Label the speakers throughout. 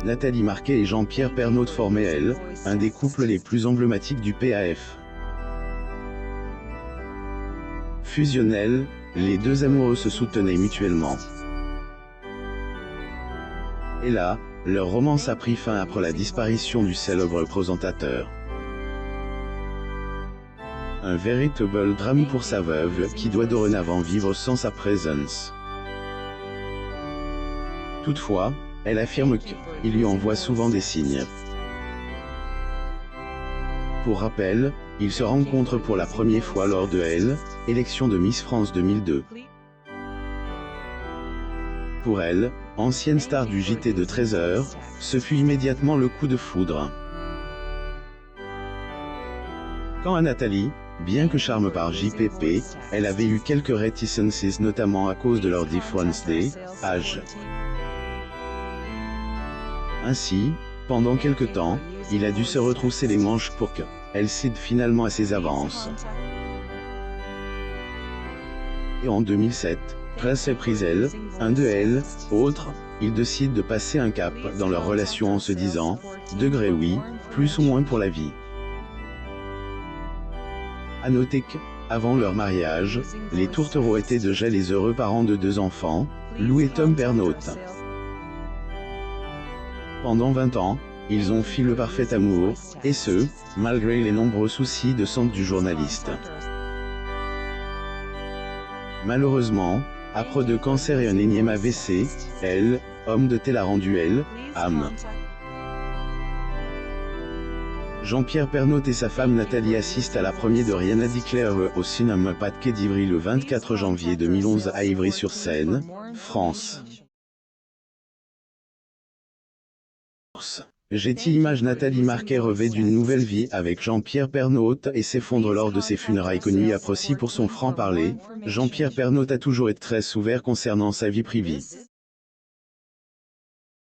Speaker 1: Nathalie Marquet et Jean-Pierre Pernaut formaient elle, un des couples les plus emblématiques du PAF. Fusionnels, les deux amoureux se soutenaient mutuellement. Et là, leur romance a pris fin après la disparition du célèbre présentateur. Un véritable drame pour sa veuve qui doit dorénavant vivre sans sa présence. Toutefois, elle affirme qu'il lui envoie souvent des signes. Pour rappel, ils se rencontrent pour la première fois lors de l', élection de Miss France 2002. Pour elle, ancienne star du JT de 13h, ce fut immédiatement le coup de foudre. Quant à Nathalie, bien que charmée par JPP, elle avait eu quelques réticences notamment à cause de leur différence d'âge. Ainsi, pendant quelque temps, il a dû se retrousser les manches pour qu'elle cède finalement à ses avances. Et en 2007, grâce à Prisel, un de elle, autre, ils décident de passer un cap dans leur relation en se disant « degré oui, plus ou moins pour la vie ». À noter qu'avant leur mariage, les tourtereaux étaient déjà les heureux parents de deux enfants, Lou et Tom Pernaut. Pendant 20 ans, ils ont fait le parfait amour, et ce, malgré les nombreux soucis de santé du journaliste. Malheureusement, après 2 cancers et un énième AVC, elle, homme de tel a rendu elle, âme. Jean-Pierre Pernaut et sa femme Nathalie assistent à la première de Rien à déclarer au cinéma Pas de Quai d'Ivry le 24 janvier 2011 à Ivry-sur-Seine, France. Getty Images Nathalie Marquet revêt d'une nouvelle vie avec Jean-Pierre Pernaut et s'effondre lors de ses funérailles connues appréciées pour son franc-parler. Jean-Pierre Pernaut a toujours été très ouvert concernant sa vie privée.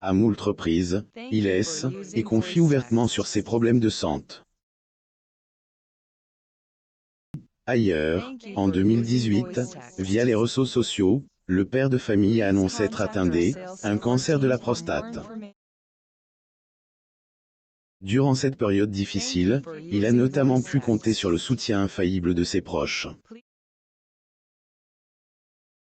Speaker 1: À moult reprises, il laisse et confie ouvertement sur ses problèmes de santé. Ailleurs, en 2018, via les réseaux sociaux, le père de famille a annoncé être atteint d'un cancer de la prostate. Durant cette période difficile, il a notamment pu compter sur le soutien infaillible de ses proches.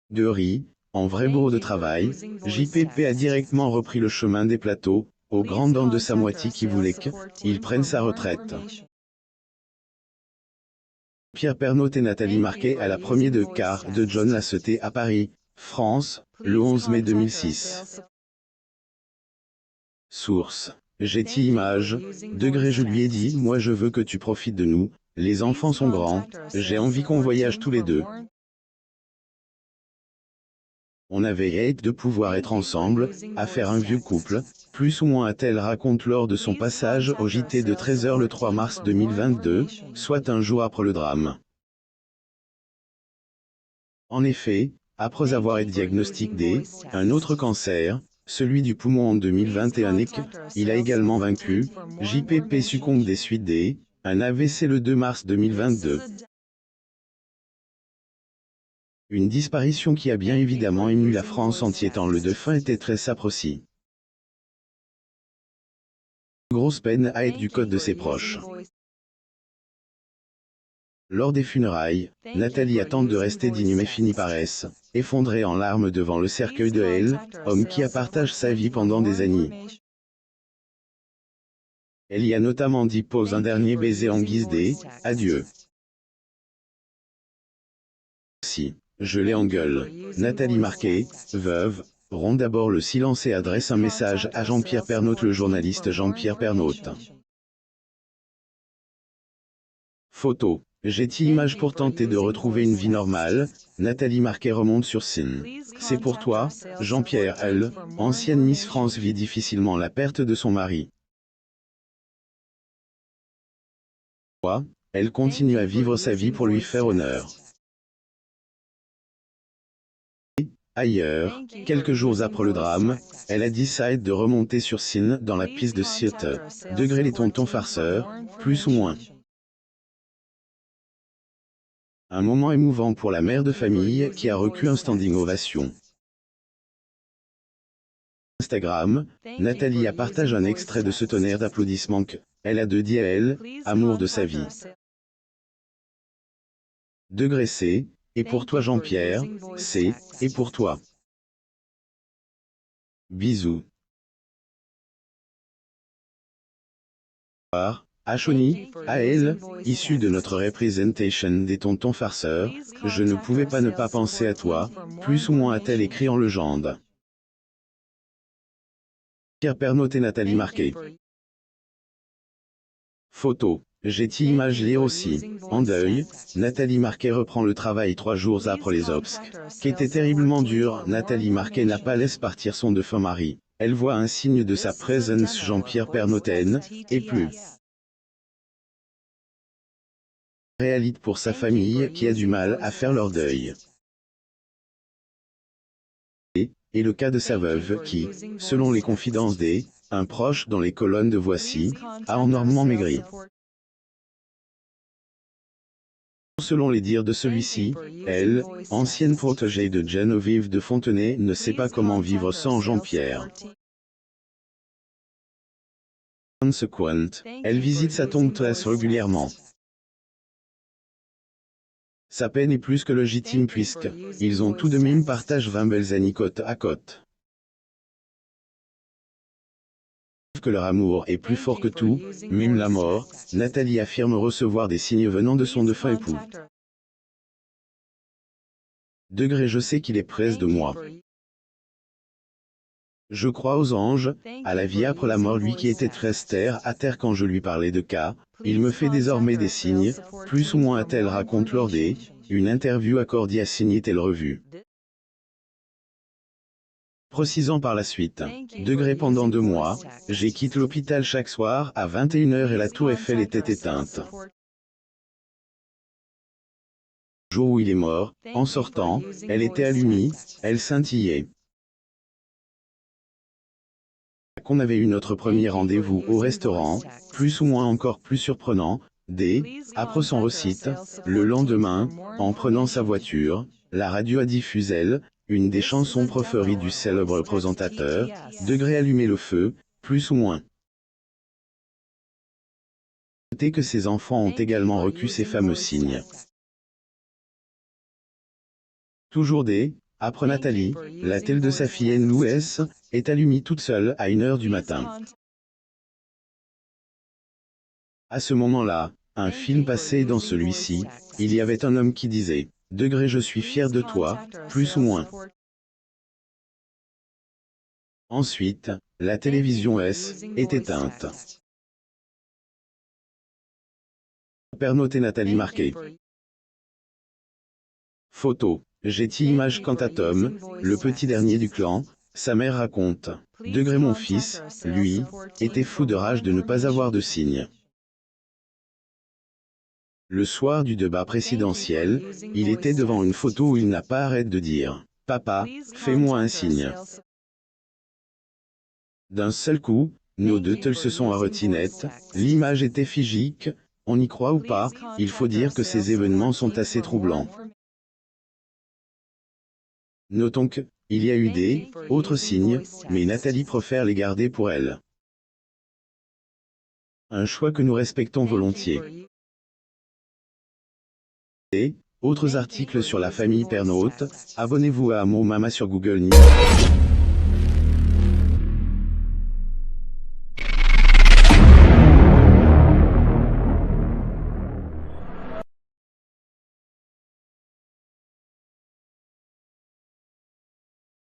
Speaker 1: De riz, en vrai bourreau de travail, JPP a directement repris le chemin des plateaux, aux grandes dents de sa moitié qui voulait qu'il prenne sa retraite. Pierre Pernaut et Nathalie Marquet à la première de quart de John Lasseter à Paris, France, le 11 mai 2006. Source: Getty Images, degré je lui ai dit, moi je veux que tu profites de nous, les enfants sont grands, j'ai envie qu'on voyage tous les deux. On avait hâte de pouvoir être ensemble, à faire un vieux couple, plus ou moins a-t-elle raconte lors de son passage au JT de 13h le 3 mars 2022, soit un jour après le drame. En effet, après avoir été diagnostiqué d'un autre cancer, celui du poumon en 2021 et qu'il a également vaincu, JPP succombe des suites d'un AVC le 2 mars 2022. Une disparition qui a bien évidemment ému la France entière tant le défunt était très apprécié. Grosse peine à être du code de ses proches. Lors des funérailles, Nathalie tente de rester digne mais finit par effondrer en larmes devant le cercueil de elle, homme qui a partagé sa vie pendant des années. Elle y a notamment dit pose un dernier baiser en guise d'adieu. Si, je l'ai en gueule. Nathalie Marquet, veuve, rompt d'abord le silence et adresse un message à Jean-Pierre Pernaut, le journaliste Jean-Pierre Pernaut. Photo. Getty Images pour tenter de retrouver une vie normale, Nathalie Marquet remonte sur scène. C'est pour toi, Jean-Pierre. Elle, ancienne Miss France, vit difficilement la perte de son mari. Elle continue à vivre sa vie pour lui faire honneur. Ailleurs, quelques jours après le drame, elle a décidé de remonter sur scène dans la piste de Theatre, degré les tontons farceurs, plus ou moins. Un moment émouvant pour la mère de famille qui a reçu un standing ovation. Instagram, Nathalie a partagé un extrait de ce tonnerre d'applaudissements qu'elle a dit à elle, amour de sa vie. Degré C, et pour toi Jean-Pierre, C, et pour toi. Bisous. Achoni, à elle, issu de notre representation des tontons farceurs, je ne pouvais pas ne pas penser à toi, plus ou moins a-t-elle écrit en légende. Pierre Pernaut et Nathalie Marquet. Photo. J'ai image lire aussi. En deuil, Nathalie Marquet reprend le travail 3 jours après les obsèques, qui était terriblement dur. Nathalie Marquet n'a pas laissé partir son défunt mari. Elle voit un signe de sa présence Jean-Pierre Pernautaine, et plus. Réalite pour sa famille qui a du mal à faire leur deuil. Et le cas de sa veuve qui, selon les confidences un proche dans les colonnes de Voici, a énormément maigri. Selon les dires de celui-ci, elle, ancienne protégée de Geneviève de Fontenay, ne sait pas comment vivre sans Jean-Pierre. Consequent, elle visite sa tombe très régulièrement. Sa peine est plus que légitime puisque, ils ont tout de même partagé 20 belles années côte à côte. Que leur amour est plus fort que tout, même la mort, Nathalie affirme recevoir des signes venant de son défunt époux. Degré je sais qu'il est près de moi. Je crois aux anges, à la vie après la mort lui qui était très terre à terre quand je lui parlais de cas, il me fait désormais des signes, plus ou moins a-t-elle raconte lors une interview accordée à signer telle revue. Précisant par la suite, degré pendant 2 mois, j'ai quitté l'hôpital chaque soir à 21h et la tour Eiffel était éteinte. Le jour où il est mort, en sortant, elle était allumée, elle scintillait. Qu'on avait eu notre premier rendez-vous au restaurant, plus ou moins encore plus surprenant, après son recite, le lendemain, en prenant sa voiture, la radio a diffusé une des chansons préférées du célèbre présentateur, degré allumer le feu, plus ou moins. Notez que ses enfants ont également reçu ces fameux signes. Toujours après Nathalie, la télé de sa fille Louise, est allumée toute seule à 1h du matin. À ce moment-là, un film passait dans celui-ci, il y avait un homme qui disait, degré je suis fier de toi, plus ou moins. Ensuite, la télévision est éteinte. Pernaut et Nathalie Marquet. Photo. J'ai image quant à Tom, le petit dernier du clan, sa mère raconte. Degré mon fils, lui, était fou de rage de ne pas avoir de signe. Le soir du débat présidentiel, il était devant une photo où il n'a pas arrêté de dire « Papa, fais-moi un signe ». D'un seul coup, nos deux tels se sont arrêtés net, l'image était figique, on y croit ou pas, il faut dire que ces événements sont assez troublants. Notons que, il y a eu autres signes, mais Nathalie préfère les garder pour elle. Un choix que nous respectons volontiers. Autres articles sur la famille Pernaut, abonnez-vous à Mon Mama sur Google News.